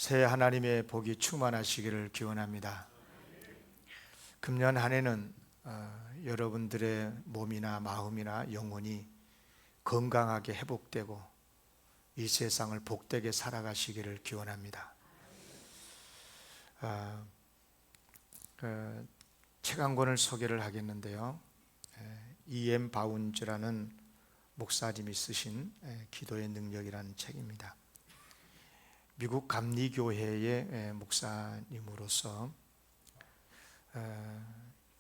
새 하나님의 복이 충만하시기를 기원합니다. 금년 한 해는 여러분들의 몸이나 마음이나 영혼이 건강하게 회복되고 이 세상을 복되게 살아가시기를 기원합니다. 책 한 권을 소개를 하겠는데요. E.M. 바운즈라는 목사님이 쓰신 기도의 능력이라는 책입니다. 미국 감리교회의 목사님으로서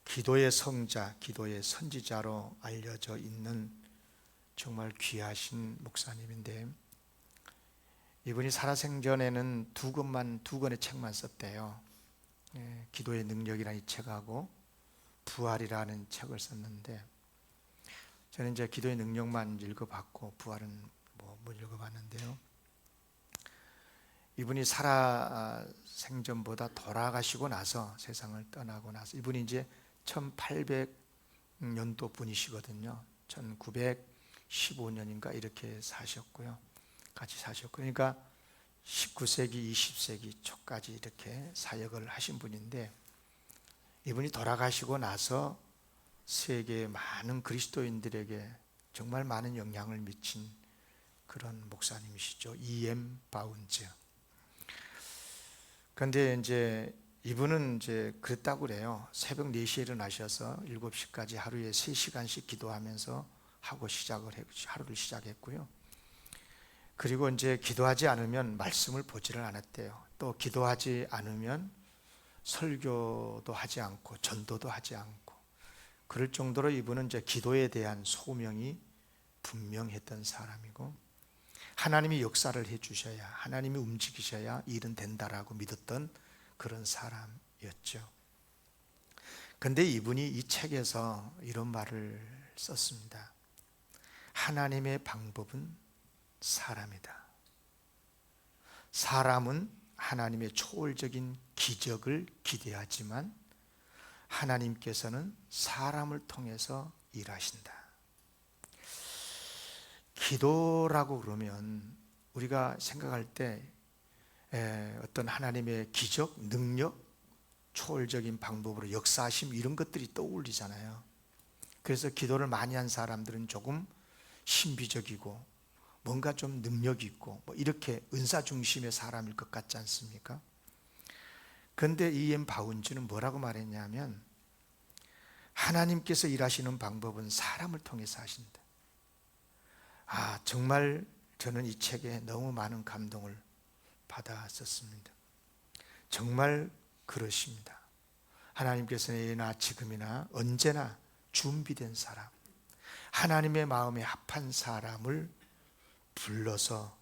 기도의 성자, 기도의 선지자로 알려져 있는 정말 귀하신 목사님인데, 이분이 살아생전에는 두 권의 책만 썼대요. 기도의 능력이라는 이 책하고 부활이라는 책을 썼는데, 저는 이제 기도의 능력만 읽어봤고 부활은 못 읽어봤는데요. 이분이 살아생전보다 돌아가시고 나서, 세상을 떠나고 나서, 이분이 이제 1800년도 분이시거든요. 1915년인가 이렇게 사셨고요. 같이 사셨고, 그러니까 19세기, 20세기 초까지 이렇게 사역을 하신 분인데, 이분이 돌아가시고 나서 세계의 많은 그리스도인들에게 정말 많은 영향을 미친 그런 목사님이시죠. E.M. 바운즈. 그런데 이제 이분은 이제 그랬다고 그래요. 새벽 4시에 일어나셔서 7시까지 하루에 3시간씩 기도하면서 하루를 시작했고요. 그리고 이제 기도하지 않으면 말씀을 보지를 않았대요. 또 기도하지 않으면 설교도 하지 않고 전도도 하지 않고, 그럴 정도로 이분은 이제 기도에 대한 소명이 분명했던 사람이고, 하나님이 역사를 해주셔야, 하나님이 움직이셔야 일은 된다라고 믿었던 그런 사람이었죠. 그런데 이분이 이 책에서 이런 말을 썼습니다. 하나님의 방법은 사람이다. 사람은 하나님의 초월적인 기적을 기대하지만 하나님께서는 사람을 통해서 일하신다. 기도라고 그러면 우리가 생각할 때 어떤 하나님의 기적, 능력, 초월적인 방법으로 역사하심, 이런 것들이 떠올리잖아요. 그래서 기도를 많이 한 사람들은 조금 신비적이고 뭔가 좀 능력 있고 이렇게 은사 중심의 사람일 것 같지 않습니까? 그런데 E.M. 바운즈는 뭐라고 말했냐면, 하나님께서 일하시는 방법은 사람을 통해서 하신다. 정말 저는 이 책에 너무 많은 감동을 받았었습니다. 정말 그러십니다. 하나님께서는 예나 지금이나 언제나 준비된 사람, 하나님의 마음에 합한 사람을 불러서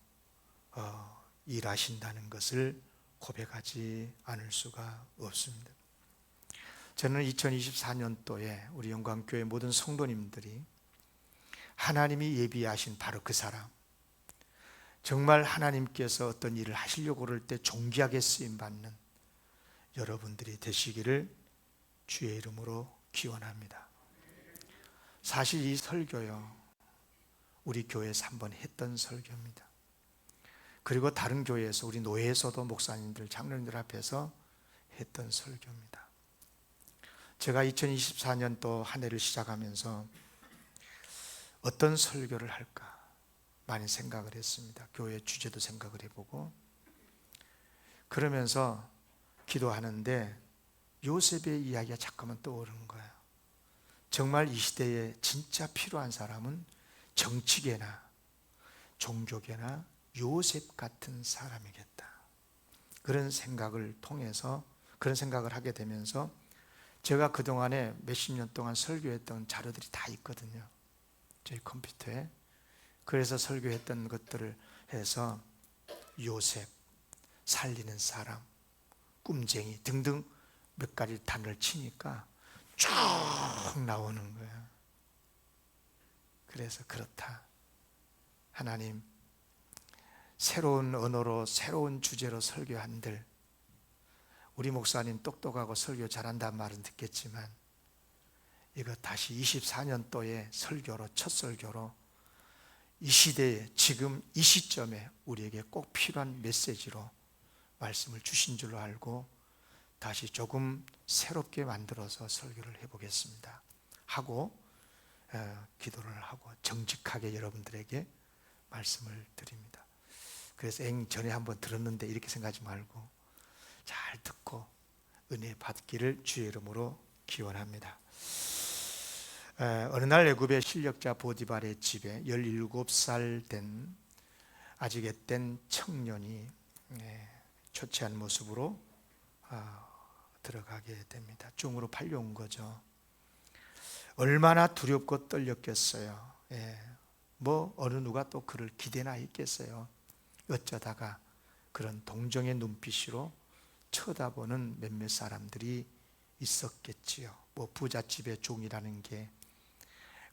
일하신다는 것을 고백하지 않을 수가 없습니다. 저는 2024년도에 우리 영광교회 모든 성도님들이 하나님이 예비하신 바로 그 사람, 정말 하나님께서 어떤 일을 하시려고 그럴 때 존귀하게 쓰임받는 여러분들이 되시기를 주의 이름으로 기원합니다. 사실 이 설교요, 우리 교회에서 한번 했던 설교입니다. 그리고 다른 교회에서, 우리 노회에서도 목사님들, 장로님들 앞에서 했던 설교입니다. 제가 2024년도 한 해를 시작하면서 어떤 설교를 할까 많이 생각을 했습니다. 교회 주제도 생각을 해보고, 그러면서 기도하는데 요셉의 이야기가 잠깐만 떠오르는 거예요. 정말 이 시대에 진짜 필요한 사람은 정치계나 종교계나 요셉 같은 사람이겠다. 그런 생각을 통해서, 그런 생각을 하게 되면서, 제가 그동안에 몇십 년 동안 설교했던 자료들이 다 있거든요, 저희 컴퓨터에. 그래서 설교했던 것들을 해서 요셉, 살리는 사람, 꿈쟁이 등등 몇 가지 단어를 치니까 쭉 나오는 거예요. 그래서 그렇다. 하나님, 새로운 언어로 새로운 주제로 설교한들, 우리 목사님 똑똑하고 설교 잘한다는 말은 듣겠지만, 이거 다시 24년도에 설교로, 첫 설교로 이 시대에, 지금 이 시점에 우리에게 꼭 필요한 메시지로 말씀을 주신 줄로 알고 다시 조금 새롭게 만들어서 설교를 해보겠습니다 하고 기도를 하고 정직하게 여러분들에게 말씀을 드립니다. 그래서 전에 한번 들었는데 이렇게 생각하지 말고 잘 듣고 은혜 받기를 주의 이름으로 기원합니다. 어느 날 애굽의 실력자 보디발의 집에 17살 된 아직 앳된 청년이 초췌한 모습으로 들어가게 됩니다. 종으로 팔려온 거죠. 얼마나 두렵고 떨렸겠어요. 뭐 어느 누가 또 그를 기대나 했겠어요. 어쩌다가 그런 동정의 눈빛으로 쳐다보는 몇몇 사람들이 있었겠지요. 뭐 부잣집의 종이라는 게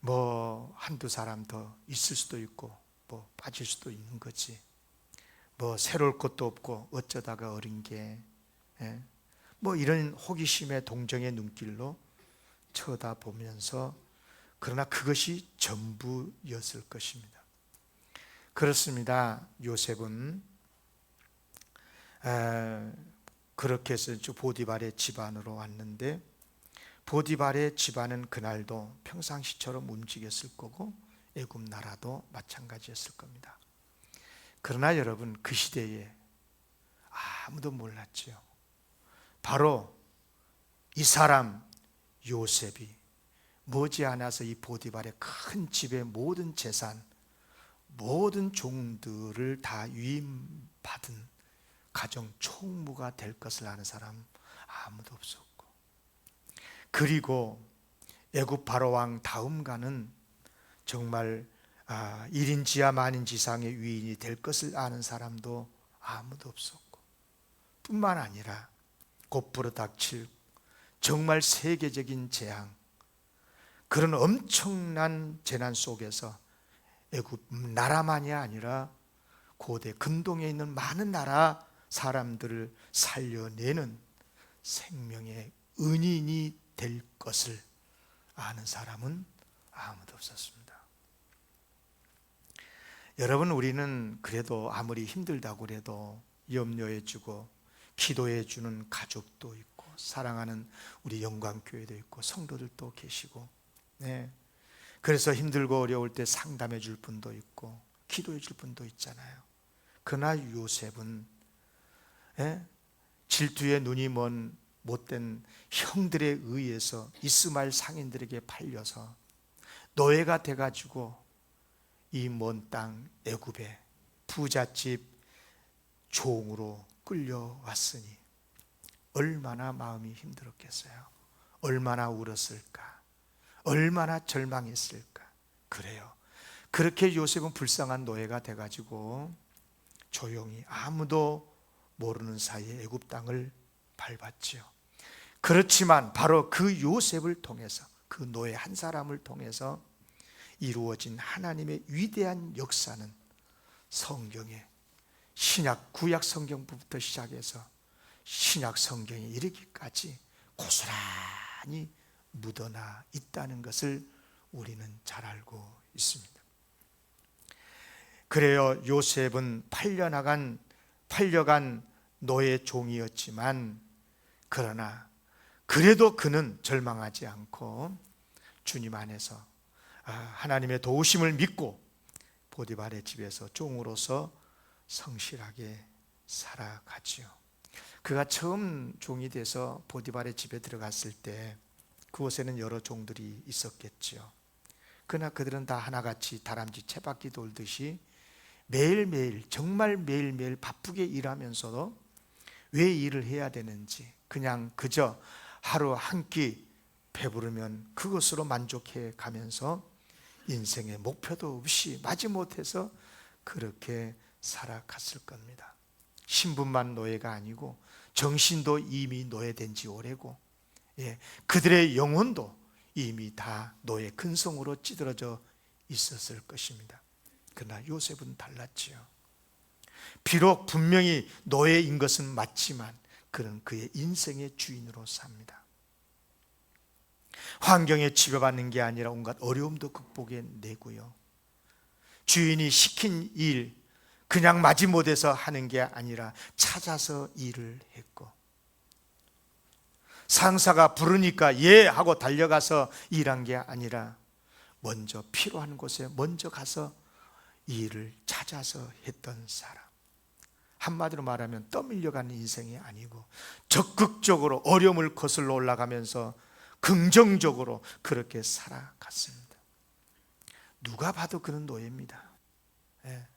뭐 한두 사람 더 있을 수도 있고 뭐 빠질 수도 있는 거지. 뭐 새로울 것도 없고 어쩌다가 어린 게 뭐 이런 호기심의 동정의 눈길로 쳐다보면서 그러나 그것이 전부였을 것입니다. 그렇습니다. 요셉은 그렇게 해서 보디발의 집안으로 왔는데 보디발의 집안은 그날도 평상시처럼 움직였을 거고 애굽 나라도 마찬가지였을 겁니다. 그러나 여러분 그 시대에 아무도 몰랐지요. 바로 이 사람 요셉이 머지않아서 이 보디발의 큰 집의 모든 재산, 모든 종들을 다 위임받은 가정 총무가 될 것을 아는 사람 아무도 없었고, 그리고 애굽 바로 왕 다음가는 정말 1인지하 만인지상의 위인이 될 것을 아는 사람도 아무도 없었고, 뿐만 아니라 곧불어 닥칠 정말 세계적인 재앙, 그런 엄청난 재난 속에서 애굽 나라만이 아니라 고대 근동에 있는 많은 나라 사람들을 살려내는 생명의 은인이 될 것을 아는 사람은 아무도 없었습니다. 여러분, 우리는 그래도 아무리 힘들다고 해도 염려해주고 기도해주는 가족도 있고 사랑하는 우리 영광교회도 있고 성도들도 계시고, 그래서 힘들고 어려울 때 상담해 줄 분도 있고 기도해 줄 분도 있잖아요. 그러나 요셉은 질투의 눈이 먼 못된 형들에 의해서 이스마엘 상인들에게 팔려서 노예가 돼가지고 이 먼 땅 애굽의 부잣집 종으로 끌려왔으니 얼마나 마음이 힘들었겠어요. 얼마나 울었을까, 얼마나 절망했을까. 그래요. 그렇게 요셉은 불쌍한 노예가 돼가지고 조용히 아무도 모르는 사이에 애굽 땅을 밟았지요. 그렇지만 바로 그 요셉을 통해서, 그 노예 한 사람을 통해서 이루어진 하나님의 위대한 역사는 성경에 신약 구약 성경부터 시작해서 신약 성경에 이르기까지 고스란히 묻어나 있다는 것을 우리는 잘 알고 있습니다. 그래요, 요셉은 팔려간 노예 종이었지만 그러나 그래도 그는 절망하지 않고 주님 안에서 하나님의 도우심을 믿고 보디발의 집에서 종으로서 성실하게 살아가지요. 그가 처음 종이 돼서 보디발의 집에 들어갔을 때 그곳에는 여러 종들이 있었겠지요. 그러나 그들은 다 하나같이 다람쥐 쳇바퀴 돌듯이 매일매일, 정말 매일매일 바쁘게 일하면서도 왜 일을 해야 되는지 그냥 그저 하루 한 끼 배부르면 그것으로 만족해 가면서 인생의 목표도 없이 마지못해서 그렇게 살아갔을 겁니다. 신분만 노예가 아니고 정신도 이미 노예된 지 오래고, 그들의 영혼도 이미 다 노예 근성으로 찌들어져 있었을 것입니다. 그러나 요셉은 달랐지요. 비록 분명히 노예인 것은 맞지만 그는 그의 인생의 주인으로 삽니다. 환경에 지배받는 게 아니라 온갖 어려움도 극복해내고요, 주인이 시킨 일 그냥 마지못해서 하는 게 아니라 찾아서 일을 했고, 상사가 부르니까 예 하고 달려가서 일한 게 아니라 먼저 필요한 곳에 먼저 가서 일을 찾아서 했던 사람. 한마디로 말하면 떠밀려가는 인생이 아니고 적극적으로 어려움을 거슬러 올라가면서 긍정적으로 그렇게 살아갔습니다. 누가 봐도 그는 노예입니다. 예.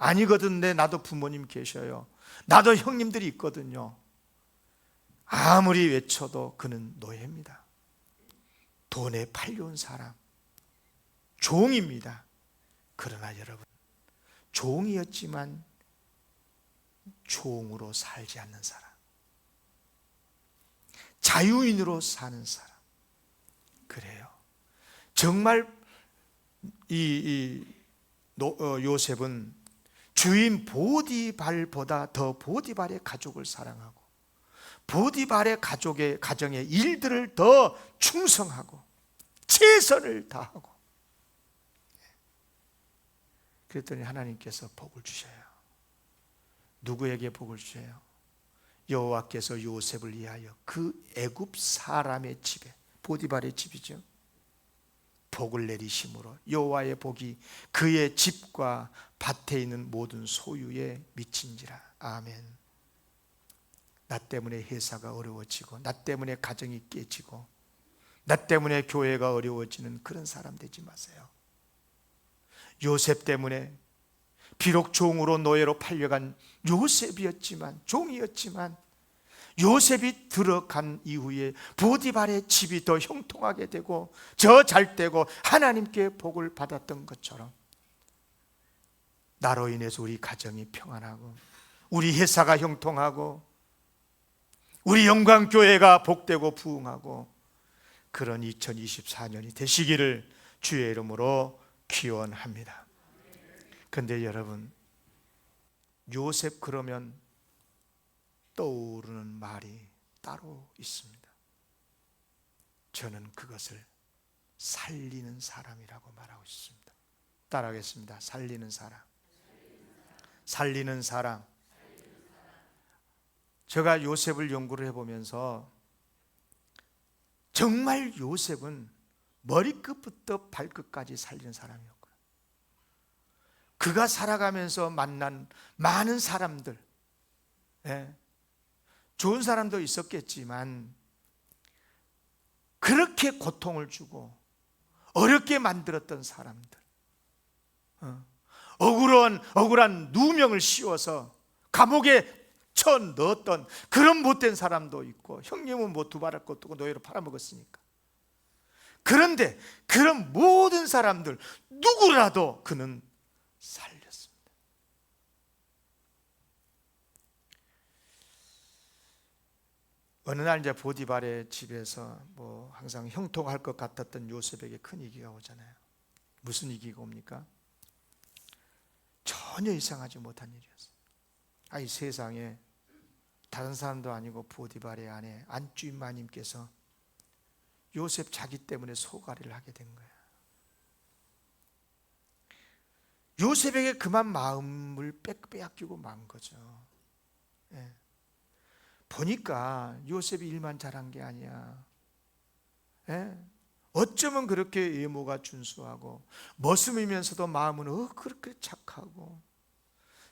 아니거든, 나도 부모님 계셔요, 나도 형님들이 있거든요. 아무리 외쳐도 그는 노예입니다. 돈에 팔려온 사람, 종입니다. 그러나 여러분, 종이었지만 종으로 살지 않는 사람, 자유인으로 사는 사람. 그래요. 정말 요셉은 주인 보디발보다 더 보디발의 가족을 사랑하고 보디발의 가정의 일들을 더 충성하고 최선을 다하고, 그랬더니 하나님께서 복을 주셔요. 누구에게 복을 주셔요? 여호와께서 요셉을 위하여 그 애굽 사람의 집에, 보디발의 집이죠, 복을 내리심으로 여호와의 복이 그의 집과 밭에 있는 모든 소유에 미친지라. 아멘. 나 때문에 회사가 어려워지고, 나 때문에 가정이 깨지고, 나 때문에 교회가 어려워지는 그런 사람 되지 마세요. 요셉 때문에 비록 종으로 노예로 팔려간 요셉이었지만, 종이었지만 요셉이 들어간 이후에 보디발의 집이 더 형통하게 되고 저 잘 되고 하나님께 복을 받았던 것처럼 나로 인해서 우리 가정이 평안하고 우리 회사가 형통하고 우리 영광교회가 복되고 부흥하고 그런 2024년이 되시기를 주의 이름으로 기원합니다. 그런데 여러분, 요셉 그러면 떠오르는 말이 따로 있습니다. 저는 그것을 살리는 사람이라고 말하고 있습니다. 따라하겠습니다. 살리는 사람. 살리는 사람. 제가 요셉을 연구를 해보면서 정말 요셉은 머리끝부터 발끝까지 살리는 사람이었고요. 그가 살아가면서 만난 많은 사람들, 좋은 사람도 있었겠지만 그렇게 고통을 주고 어렵게 만들었던 사람들, 억울한 누명을 씌워서 감옥에 쳐 넣었던 그런 못된 사람도 있고, 형님은 뭐 두 발할 것도 없고 노예로 팔아먹었으니까. 그런데 그런 모든 사람들 누구라도 그는 살렸습니다. 어느 날 이제 보디발의 집에서 뭐 항상 형통할 것 같았던 요셉에게 큰 위기가 오잖아요. 무슨 위기가 옵니까? 전혀 예상하지 못한 일이었어요. 이 세상에 다른 사람도 아니고 보디발의 아내 안주인 마님께서 요셉 자기 때문에 소가리를 하게 된 거예요. 요셉에게 그만 마음을 빼앗기고 만 거죠. 보니까 요셉이 일만 잘한 게 아니야. 어쩌면 그렇게 외모가 준수하고 머슴이면서도 마음은 그렇게 착하고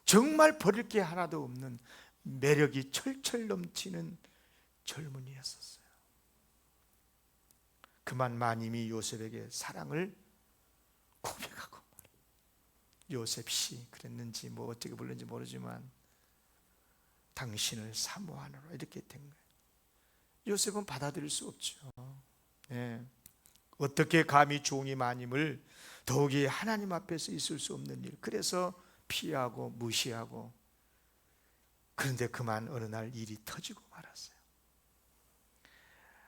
정말 버릴 게 하나도 없는 매력이 철철 넘치는 젊은이였었어요. 그만 마님이 요셉에게 사랑을 고백하고, 요셉씨 그랬는지 뭐 어떻게 불렀는지 모르지만 당신을 사모하노라 이렇게 된 거예요. 요셉은 받아들일 수 없죠. 어떻게 감히 종이 마님을, 더욱이 하나님 앞에서 있을 수 없는 일, 그래서 피하고 무시하고. 그런데 그만 어느 날 일이 터지고 말았어요.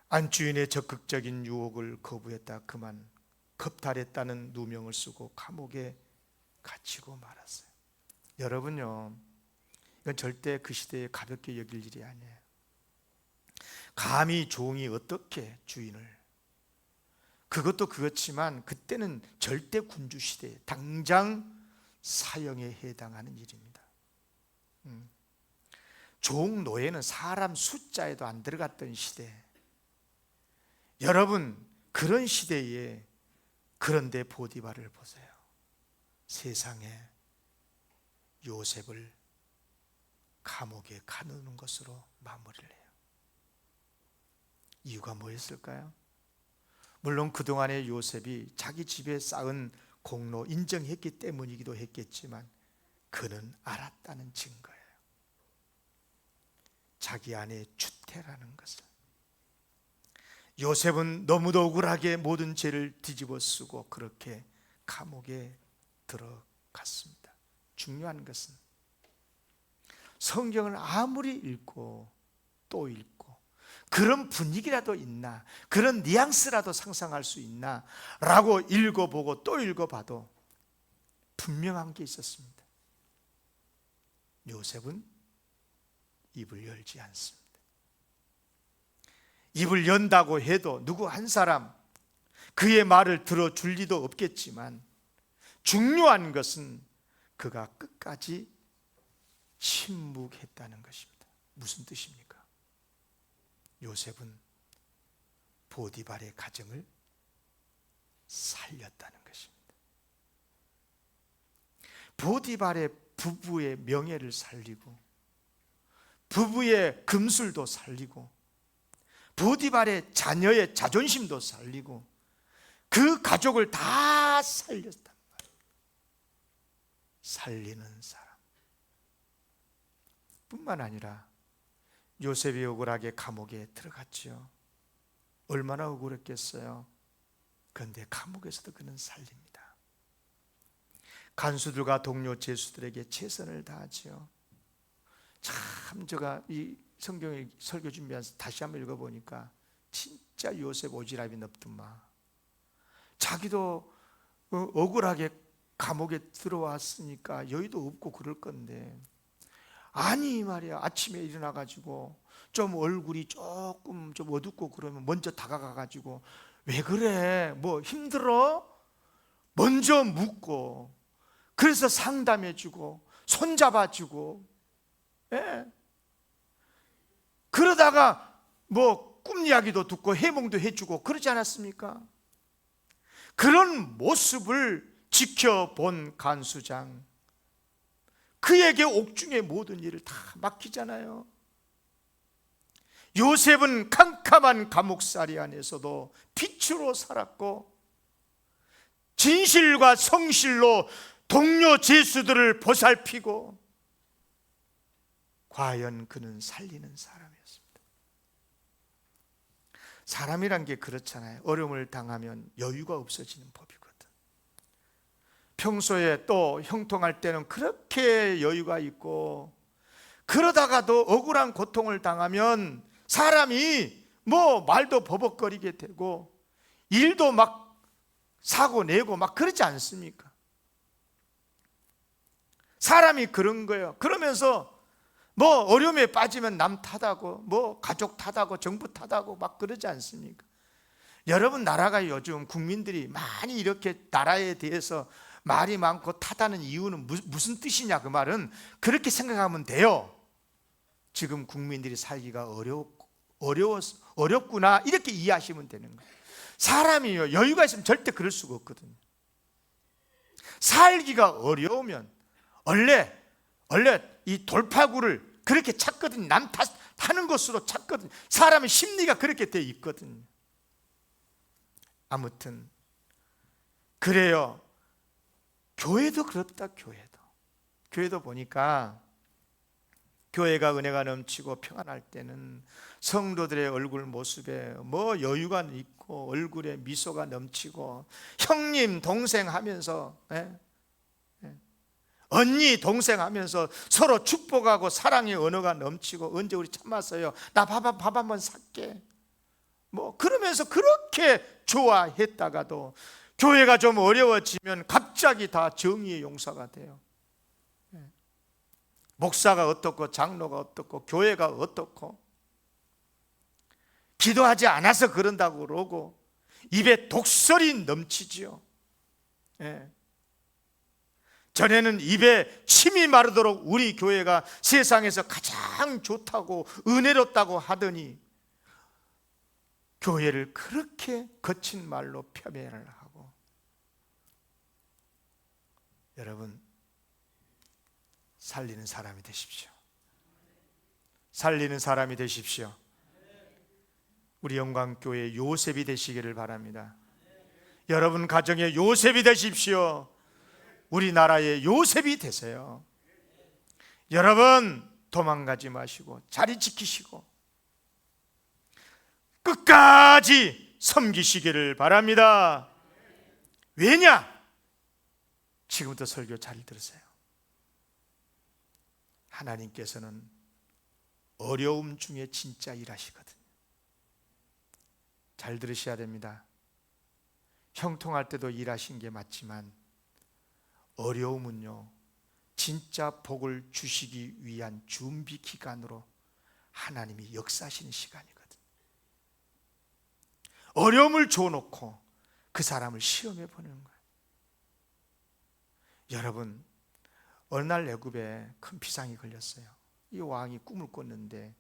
안주인의 적극적인 유혹을 거부했다 그만 겁탈했다는 누명을 쓰고 감옥에 갇히고 말았어요. 여러분요, 이건 절대 그 시대에 가볍게 여길 일이 아니에요. 감히 종이 어떻게 주인을, 그것도 그렇지만 그때는 절대 군주 시대에 당장 사형에 해당하는 일입니다. 종노예는 사람 숫자에도 안 들어갔던 시대. 여러분, 그런 시대에 그런데 보디발을 보세요. 세상에 요셉을 감옥에 가두는 것으로 마무리를 해요. 이유가 뭐였을까요? 물론 그동안의 요셉이 자기 집에 쌓은 공로 인정했기 때문이기도 했겠지만 그는 알았다는 증거예요. 자기 안에 주태라는 것을. 요셉은 너무도 억울하게 모든 죄를 뒤집어 쓰고 그렇게 감옥에 들어갔습니다. 중요한 것은 성경을 아무리 읽고 또 읽고 그런 분위기라도 있나, 그런 뉘앙스라도 상상할 수 있나 라고 읽어보고 또 읽어봐도 분명한 게 있었습니다. 요셉은 입을 열지 않습니다. 입을 연다고 해도 누구 한 사람 그의 말을 들어줄 리도 없겠지만 중요한 것은 그가 끝까지 침묵했다는 것입니다. 무슨 뜻입니까? 요셉은 보디발의 가정을 살렸다는 것입니다. 보디발의 부부의 명예를 살리고 부부의 금술도 살리고 보디발의 자녀의 자존심도 살리고 그 가족을 다 살렸단 말이에요. 살리는 사람 뿐만 아니라 요셉이 억울하게 감옥에 들어갔지요. 얼마나 억울했겠어요. 그런데 감옥에서도 그는 살립니다. 간수들과 동료 죄수들에게 최선을 다하지요. 참 제가 이 성경에 설교 준비하면서 다시 한번 읽어보니까 진짜 요셉 오지랖이 넓더만. 자기도 억울하게 감옥에 들어왔으니까 여유도 없고 그럴 건데 아니 말이야, 아침에 일어나가지고 좀 얼굴이 조금 좀 어둡고 그러면 먼저 다가가가지고 왜 그래? 뭐 힘들어? 먼저 묻고 그래서 상담해주고 손잡아주고, 예. 그러다가 뭐 꿈 이야기도 듣고 해몽도 해주고 그러지 않았습니까? 그런 모습을 지켜본 간수장, 그에게 옥중의 모든 일을 다 맡기잖아요. 요셉은 캄캄한 감옥살이 안에서도 빛으로 살았고 진실과 성실로 동료 죄수들을 보살피고 과연 그는 살리는 사람이었습니다. 사람이란 게 그렇잖아요. 어려움을 당하면 여유가 없어지는 법이거든. 평소에 또 형통할 때는 그렇게 여유가 있고 그러다가도 억울한 고통을 당하면 사람이 뭐 말도 버벅거리게 되고 일도 막 사고 내고 막 그러지 않습니까? 사람이 그런 거예요. 그러면서 뭐 어려움에 빠지면 남 탓하고 뭐 가족 탓하고 정부 탓하고 막 그러지 않습니까? 여러분, 나라가 요즘 국민들이 많이 이렇게 나라에 대해서 말이 많고 탓하는 이유는 무슨 뜻이냐? 그 말은 그렇게 생각하면 돼요. 지금 국민들이 살기가 어렵구나 이렇게 이해하시면 되는 거예요. 사람이요, 여유가 있으면 절대 그럴 수가 없거든요. 살기가 어려우면 원래 이 돌파구를 그렇게 찾거든요. 남 탓하는 것으로 찾거든요. 사람의 심리가 그렇게 돼 있거든요. 아무튼 그래요. 교회도 그렇다. 교회도 보니까 교회가 은혜가 넘치고 평안할 때는 성도들의 얼굴 모습에 뭐 여유가 있고 얼굴에 미소가 넘치고 형님 동생 하면서, 언니 동생 하면서 서로 축복하고 사랑의 언어가 넘치고 언제 우리 참았어요? 나 밥 한번 살게. 뭐 그러면서 그렇게 좋아했다가도 교회가 좀 어려워지면 갑자기 다 정의의 용사가 돼요. 목사가 어떻고 장로가 어떻고 교회가 어떻고 기도하지 않아서 그런다고 그러고 입에 독설이 넘치지요. 전에는 입에 침이 마르도록 우리 교회가 세상에서 가장 좋다고 은혜롭다고 하더니 교회를 그렇게 거친 말로 폄훼를 하고, 여러분 살리는 사람이 되십시오. 살리는 사람이 되십시오. 우리 영광교회 요셉이 되시기를 바랍니다. 여러분 가정의 요셉이 되십시오. 우리나라의 요셉이 되세요. 여러분 도망가지 마시고 자리 지키시고 끝까지 섬기시기를 바랍니다. 왜냐? 지금부터 설교 잘 들으세요. 하나님께서는 어려움 중에 진짜 일하시거든요. 잘 들으셔야 됩니다. 형통할 때도 일하신 게 맞지만 어려움은요, 진짜 복을 주시기 위한 준비 기간으로 하나님이 역사하시는 시간이거든요. 어려움을 줘놓고 그 사람을 시험해 보는 거예요. 여러분, 어느 날 애굽에 큰 비상이 걸렸어요. 이 왕이 꿈을 꿨는데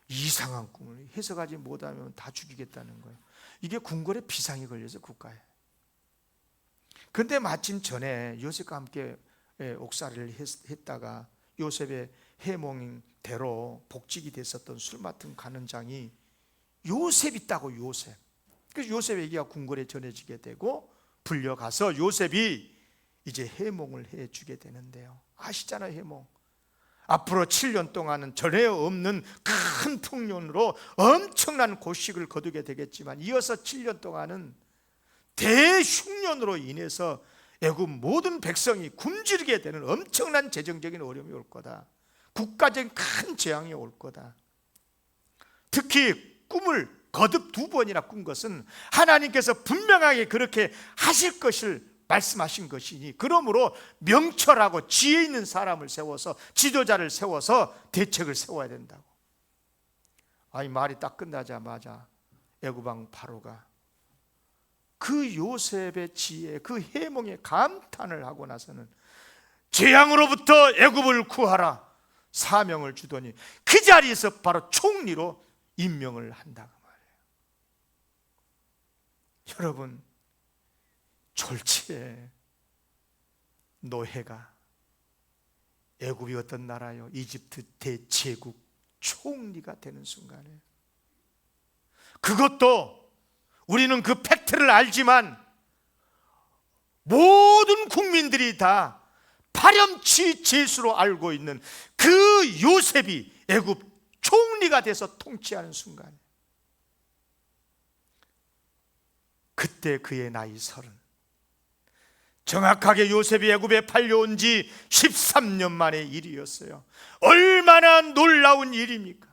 이상한 꿈을 해석하지 못하면 다 죽이겠다는 거예요. 이게 궁궐에 비상이 걸려서 국가에. 그런데 마침 전에 요셉과 함께 옥살이를 했다가 요셉의 해몽대로 복직이 됐었던 술 맡은 간원장이 요셉 있다고, 요셉. 그래서 요셉 얘기가 궁궐에 전해지게 되고 불려가서 요셉이 이제 해몽을 해주게 되는데요. 아시잖아요, 해몽. 앞으로 7년 동안은 전에 없는 큰 풍년으로 엄청난 고식을 거두게 되겠지만 이어서 7년 동안은 대흉년으로 인해서 애굽 모든 백성이 굶주리게 되는 엄청난 재정적인 어려움이 올 거다. 국가적인 큰 재앙이 올 거다. 특히 꿈을 거듭 2번이나 꾼 것은 하나님께서 분명하게 그렇게 하실 것을 말씀하신 것이니, 그러므로 명철하고 지혜 있는 사람을 세워서, 지도자를 세워서 대책을 세워야 된다고. 아니, 말이 딱 끝나자마자 애굽왕 바로가 그 요셉의 지혜, 그 해몽에 감탄을 하고 나서는 재앙으로부터 애굽을 구하라 사명을 주더니 그 자리에서 바로 총리로 임명을 한다고 말해요. 여러분, 졸지에 노해가 애굽이 어떤 나라요? 이집트 대제국 총리가 되는 순간에, 그것도 우리는 그 팩트를 알지만 모든 국민들이 다 파렴치 제수로 알고 있는 그 요셉이 애굽 총리가 돼서 통치하는 순간, 그때 그의 나이 30. 정확하게 요셉이 애굽에 팔려온 지 13년 만의 일이었어요. 얼마나 놀라운 일입니까?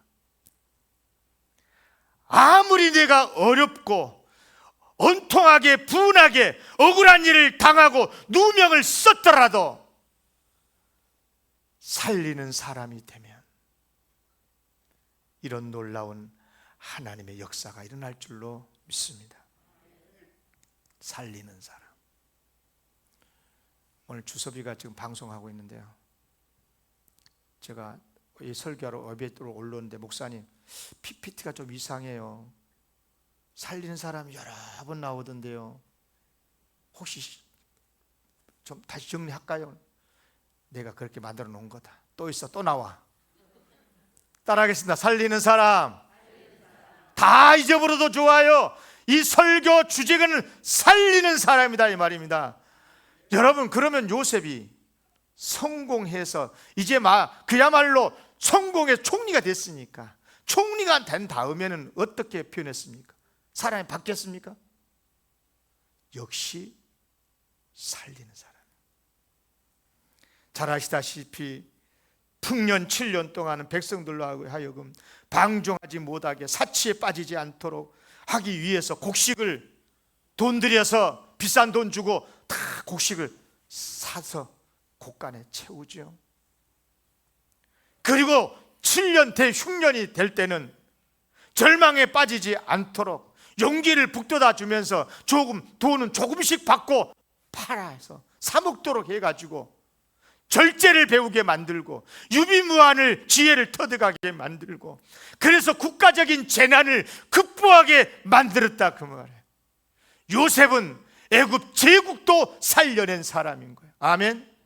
아무리 내가 어렵고 온통하게 분하게 억울한 일을 당하고 누명을 썼더라도 살리는 사람이 되면 이런 놀라운 하나님의 역사가 일어날 줄로 믿습니다. 살리는 사람. 오늘 주섭이가 지금 방송하고 있는데요, 제가 이 설교하러 어베이트로 올라오는데 목사님 PPT가 좀 이상해요. 살리는 사람이 여러 번 나오던데요. 혹시 좀 다시 정리할까요? 내가 그렇게 만들어 놓은 거다. 또 있어, 또 나와. 따라하겠습니다. 살리는 사람. 다 잊어버려도 좋아요. 이 설교 주제는 살리는 사람이다 이 말입니다. 여러분, 그러면 요셉이 성공해서 이제 그야말로 성공의 총리가 됐으니까, 총리가 된 다음에는 어떻게 표현했습니까? 사람이 바뀌었습니까? 역시 살리는 사람. 잘 아시다시피 풍년 7년 동안은 백성들로 하여금 방종하지 못하게, 사치에 빠지지 않도록 하기 위해서 곡식을 돈 들여서 비싼 돈 주고 다 곡식을 사서 곡간에 채우죠. 그리고 7년 대흉년이 될 때는 절망에 빠지지 않도록 용기를 북돋아 주면서 돈은 조금씩 받고 팔아서 사먹도록 해가지고 절제를 배우게 만들고 유비무환을 지혜를 터득하게 만들고, 그래서 국가적인 재난을 극복하게 만들었다 그 말이에요. 요셉은 애굽 제국도 살려낸 사람인 거예요. 아멘.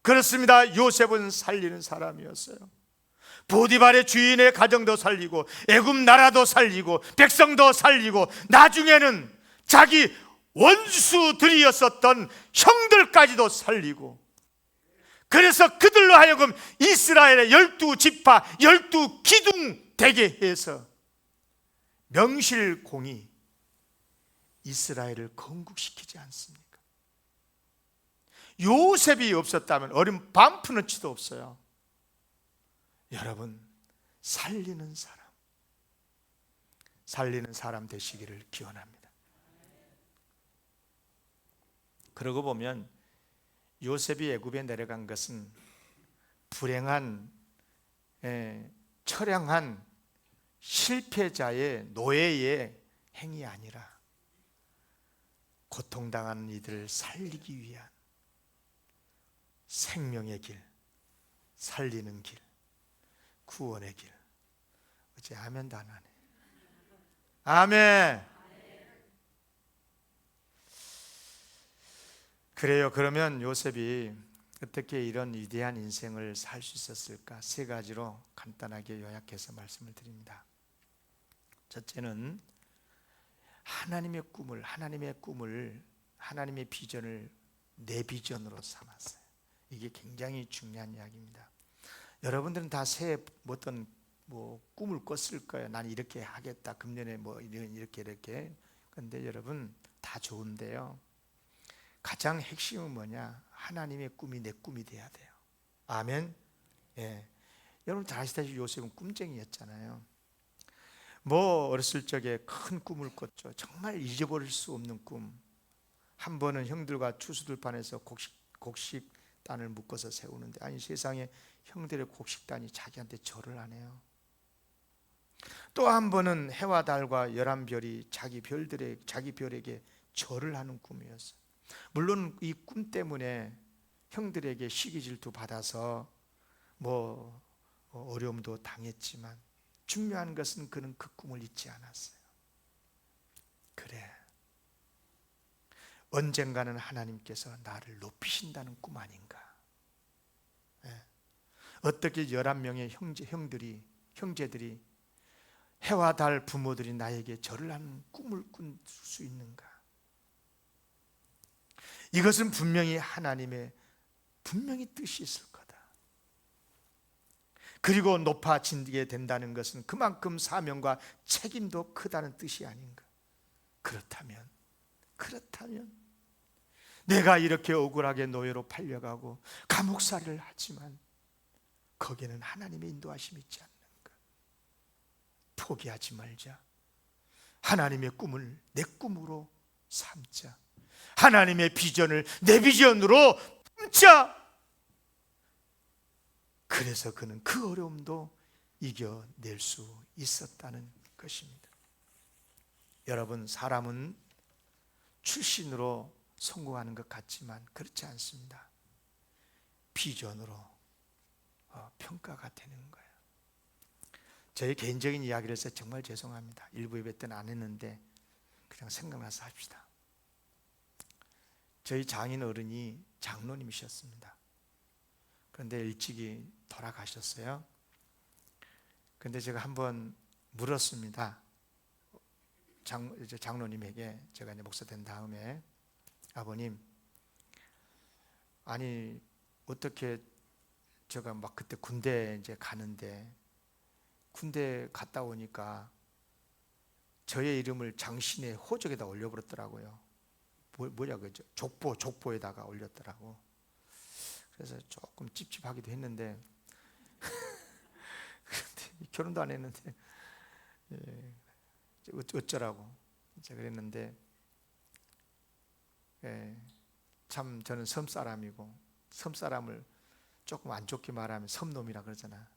그렇습니다. 요셉은 살리는 사람이었어요. 보디발의 주인의 가정도 살리고 애굽 나라도 살리고 백성도 살리고, 나중에는 자기 원수들이었었던 형들까지도 살리고, 그래서 그들로 하여금 이스라엘의 12지파 12기둥 되게 해서 명실공히 이스라엘을 건국시키지 않습니까? 요셉이 없었다면 어린 반푼어치도 없어요. 여러분, 살리는 사람 되시기를 기원합니다. 그러고 보면 요셉이 애굽에 내려간 것은 불행한, 처량한 실패자의 노예의 행위 아니라 고통당하는 이들을 살리기 위한 생명의 길, 살리는 길, 구원의 길. 어째 아멘도 안 하네. 아멘. 그래요. 그러면 요셉이 어떻게 이런 위대한 인생을 살 수 있었을까? 세 가지로 간단하게 요약해서 말씀을 드립니다. 첫째는 하나님의 꿈을, 하나님의 비전을 내 비전으로 삼았어요. 이게 굉장히 중요한 이야기입니다. 여러분들은 다 새해 어떤 꿈을 꿨을 거예요. 난 이렇게 하겠다. 금년에 이렇게. 그런데 여러분, 다 좋은데요, 가장 핵심은 뭐냐? 하나님의 꿈이 내 꿈이 돼야 돼요. 아멘. 예. 여러분 잘 아시다시피 요셉은 꿈쟁이였잖아요. 어렸을 적에 큰 꿈을 꿨죠. 정말 잊어버릴 수 없는 꿈. 한 번은 형들과 추수들판에서 곡식단을 묶어서 세우는데, 아니 세상에 형들의 곡식단이 자기한테 절을 하네요. 또 한 번은 해와 달과 11별이 자기 별에게 절을 하는 꿈이었어요. 물론 이 꿈 때문에 형들에게 시기 질투 받아서 어려움도 당했지만, 중요한 것은 그는 그 꿈을 잊지 않았어요. 그래, 언젠가는 하나님께서 나를 높이신다는 꿈 아닌가. 어떻게 11명의 형제들이 해와 달 부모들이 나에게 절을 하는 꿈을 꿀 수 있는가? 이것은 분명히 하나님의 뜻이 있을 거다. 그리고 높아지게 된다는 것은 그만큼 사명과 책임도 크다는 뜻이 아닌가. 그렇다면 내가 이렇게 억울하게 노예로 팔려가고 감옥살이를 하지만 거기에는 하나님의 인도하심이 있지 않는가. 포기하지 말자. 하나님의 꿈을 내 꿈으로 삼자. 하나님의 비전을 내 비전으로 품자. 그래서 그는 그 어려움도 이겨낼 수 있었다는 것입니다. 여러분, 사람은 출신으로 성공하는 것 같지만 그렇지 않습니다. 비전으로 평가가 되는 거예요. 저희 개인적인 이야기를 해서 정말 죄송합니다. 일부 예배 때는 안 했는데 그냥 생각나서 합시다. 저희 장인 어른이 장로님이셨습니다. 그런데 일찍이 돌아가셨어요. 그런데 제가 한번 물었습니다. 장로님에게, 제가 이제 목사 된 다음에, 아버님, 아니 어떻게 제가 그때 군대 이제 가는데, 군대 갔다 오니까 저의 이름을 장신의 호적에다 올려버렸더라고요. 뭐냐 그죠? 족보에다가 올렸더라고. 그래서 조금 찝찝하기도 했는데 결혼도 안 했는데 어쩌라고 제가 그랬는데, 참 저는 섬 사람이고, 섬 사람을 조금 안 좋게 말하면 섬놈이라 그러잖아.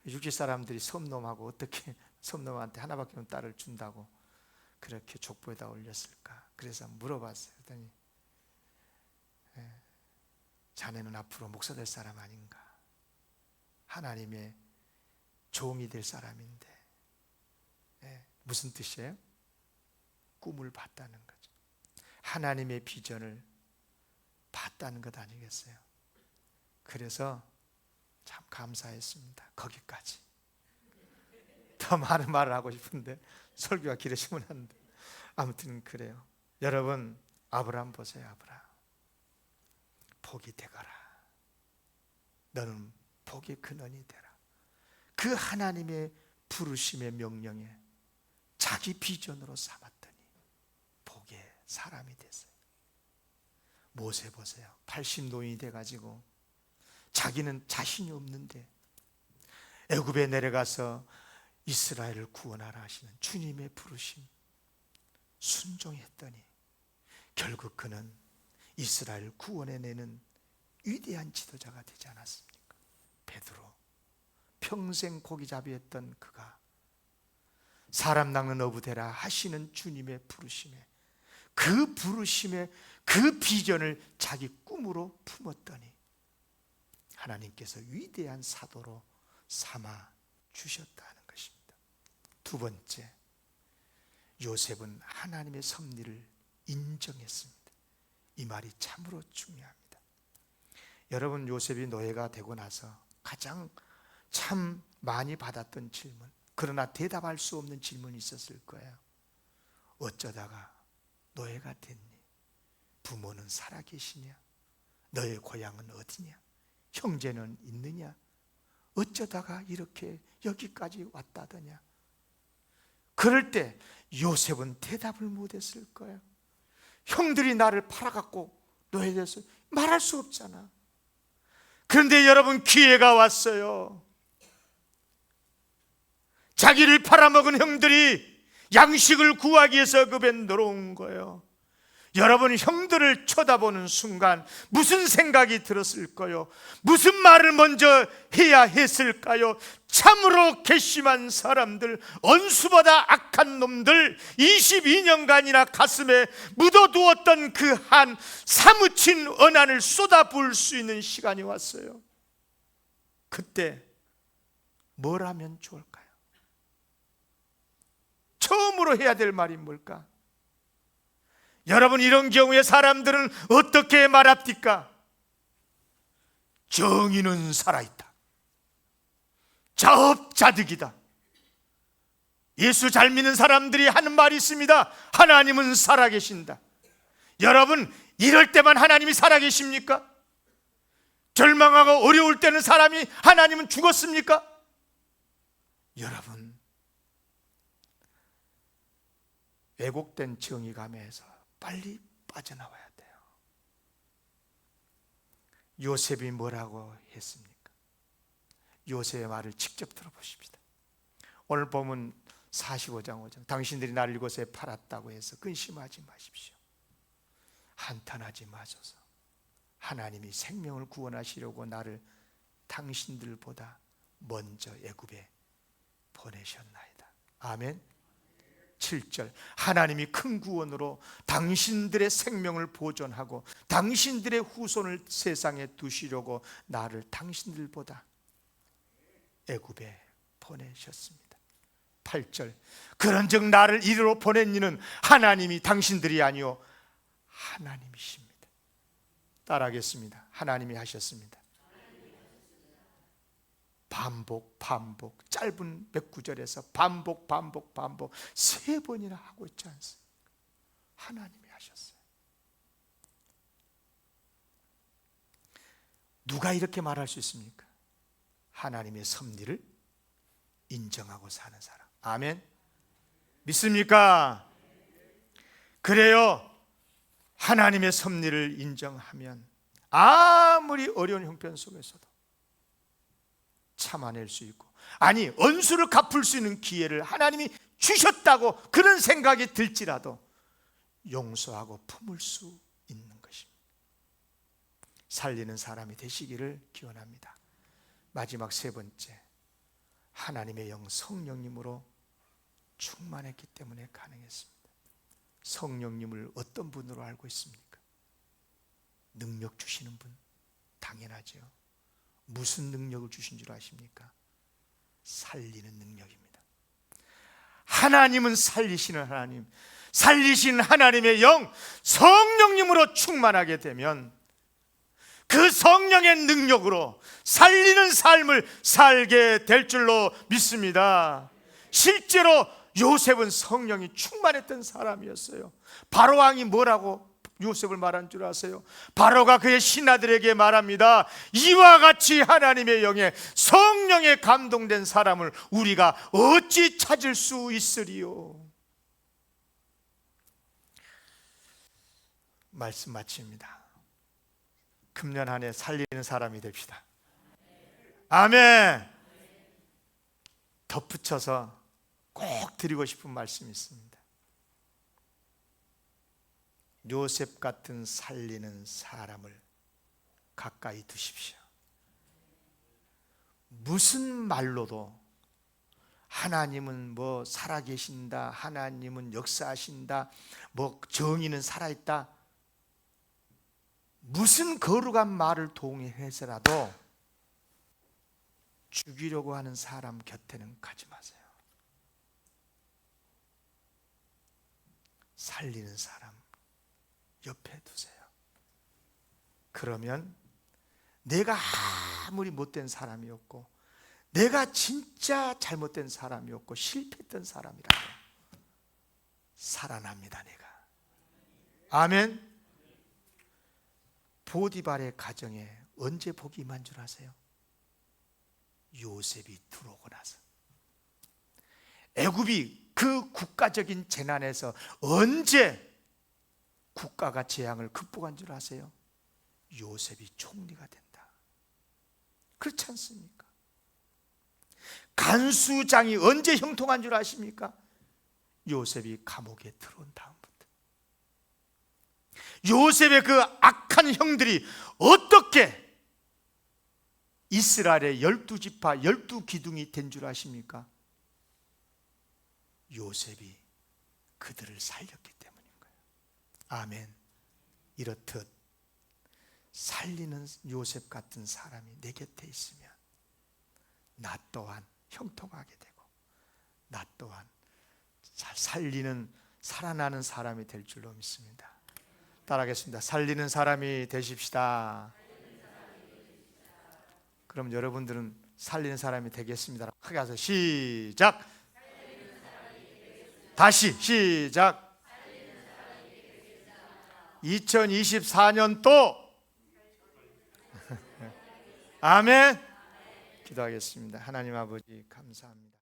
육지 사람들이 섬놈하고 어떻게 섬놈한테 하나밖에 없는 딸을 준다고 그렇게 족보에다 올렸을까. 그래서 물어봤어요. 그랬더니 자네는 앞으로 목사 될 사람 아닌가? 하나님의 종이 될 사람인데. 무슨 뜻이에요? 꿈을 봤다는 거죠. 하나님의 비전을 봤다는 것 아니겠어요? 그래서 참 감사했습니다. 거기까지. 더 많은 말을 하고 싶은데 설교가 길어지면 안 돼. 아무튼 그래요. 여러분, 아브라함 보세요. 아브라함. 복이 되거라. 너는 복의 근원이 되라. 그 하나님의 부르심의 명령에 자기 비전으로 삼았더니 복의 사람이 됐어요. 모세 보세요. 80노인이 돼가지고 자기는 자신이 없는데 애굽에 내려가서 이스라엘을 구원하라 하시는 주님의 부르심 순종했더니 결국 그는 이스라엘을 구원해내는 위대한 지도자가 되지 않았습니까? 베드로, 평생 고기잡이했던 그가 사람 낚는 어부되라 하시는 주님의 부르심에, 그 부르심에 그 비전을 자기 꿈으로 품었더니 하나님께서 위대한 사도로 삼아 주셨다는 것입니다. 두 번째, 요셉은 하나님의 섭리를 인정했습니다. 이 말이 참으로 중요합니다. 여러분, 요셉이 노예가 되고 나서 가장 참 많이 받았던 질문, 그러나 대답할 수 없는 질문이 있었을 거예요. 어쩌다가 노예가 됐니? 부모는 살아계시냐? 너의 고향은 어디냐? 형제는 있느냐? 어쩌다가 이렇게 여기까지 왔다더냐? 그럴 때 요셉은 대답을 못했을 거예요. 형들이 나를 팔아갖고 노예돼서 말할 수 없잖아. 그런데 여러분, 기회가 왔어요. 자기를 팔아먹은 형들이 양식을 구하기 위해서 그 배 들어온 거예요. 여러분, 형들을 쳐다보는 순간 무슨 생각이 들었을까요? 무슨 말을 먼저 해야 했을까요? 참으로 괘씸한 사람들, 언수보다 악한 놈들, 22년간이나 가슴에 묻어두었던 그 한 사무친 언한을 쏟아부을 수 있는 시간이 왔어요. 그때 뭘 하면 좋을까요? 처음으로 해야 될 말이 뭘까? 여러분, 이런 경우에 사람들은 어떻게 말합니까? 정의는 살아있다. 자업자득이다. 예수 잘 믿는 사람들이 하는 말이 있습니다. 하나님은 살아계신다. 여러분, 이럴 때만 하나님이 살아계십니까? 절망하고 어려울 때는 하나님은 죽었습니까? 여러분, 왜곡된 정의감에서 빨리 빠져나와야 돼요. 요셉이 뭐라고 했습니까? 요셉의 말을 직접 들어보십시다. 오늘 보면 45장 5절, 당신들이 나를 이곳에 팔았다고 해서 근심하지 마십시오. 한탄하지 마소서. 하나님이 생명을 구원하시려고 나를 당신들보다 먼저 애굽에 보내셨나이다. 아멘. 7절, 하나님이 큰 구원으로 당신들의 생명을 보존하고 당신들의 후손을 세상에 두시려고 나를 당신들보다 애굽에 보내셨습니다. 8절, 그런즉 나를 이리로 보낸 이는 하나님이 당신들이 아니요 하나님이십니다. 따라하겠습니다. 하나님이 하셨습니다. 반복, 짧은 몇 구절에서 반복 3번이나 하고 있지 않습니까? 하나님이 하셨어요. 누가 이렇게 말할 수 있습니까? 하나님의 섭리를 인정하고 사는 사람. 아멘. 믿습니까? 그래요. 하나님의 섭리를 인정하면 아무리 어려운 형편 속에서도 참아낼 수 있고, 아니 언수를 갚을 수 있는 기회를 하나님이 주셨다고 그런 생각이 들지라도 용서하고 품을 수 있는 것입니다. 살리는 사람이 되시기를 기원합니다. 마지막 세 번째, 하나님의 영 성령님으로 충만했기 때문에 가능했습니다. 성령님을 어떤 분으로 알고 있습니까? 능력 주시는 분, 당연하죠. 무슨 능력을 주신 줄 아십니까? 살리는 능력입니다. 하나님은 살리시는 하나님, 살리신 하나님의 영, 성령님으로 충만하게 되면 그 성령의 능력으로 살리는 삶을 살게 될 줄로 믿습니다. 실제로 요셉은 성령이 충만했던 사람이었어요. 바로왕이 뭐라고 요셉을 말한 줄 아세요? 바로가 그의 신하들에게 말합니다. 이와 같이 하나님의 영에 성령에 감동된 사람을 우리가 어찌 찾을 수 있으리요? 말씀 마칩니다. 금년 한 해 살리는 사람이 됩시다. 아멘. 덧붙여서 꼭 드리고 싶은 말씀이 있습니다. 요셉 같은 살리는 사람을 가까이 두십시오. 무슨 말로도 하나님은 뭐 살아계신다, 하나님은 역사하신다, 뭐 정의는 살아있다, 무슨 거룩한 말을 동의해서라도 죽이려고 하는 사람 곁에는 가지 마세요. 살리는 사람 옆에 두세요. 그러면 내가 아무리 못된 사람이었고, 내가 진짜 잘못된 사람이었고 실패했던 사람이라도 살아납니다. 내가. 아멘. 보디발의 가정에 언제 복이 임한 줄 아세요? 요셉이 들어오고 나서. 애굽이 그 국가적인 재난에서 언제 국가가 재앙을 극복한 줄 아세요? 요셉이 총리가 된다. 그렇지 않습니까? 간수장이 언제 형통한 줄 아십니까? 요셉이 감옥에 들어온 다음부터. 요셉의 그 악한 형들이 어떻게 이스라엘의 12지파 12기둥이 된 줄 아십니까? 요셉이 그들을 살렸기 때문인 거예요. 아멘. 이렇듯 살리는 요셉 같은 사람이 내 곁에 있으면 나 또한 형통하게 되고, 나 또한 살리는, 살아나는 사람이 될 줄로 믿습니다. 따라하겠습니다. 살리는 사람이 되십시다. 그럼 여러분들은 살리는 사람이 되겠습니다. 크게 하세요. 시작. 다시 시작. 2024년도 아멘. 기도하겠습니다. 하나님 아버지 감사합니다.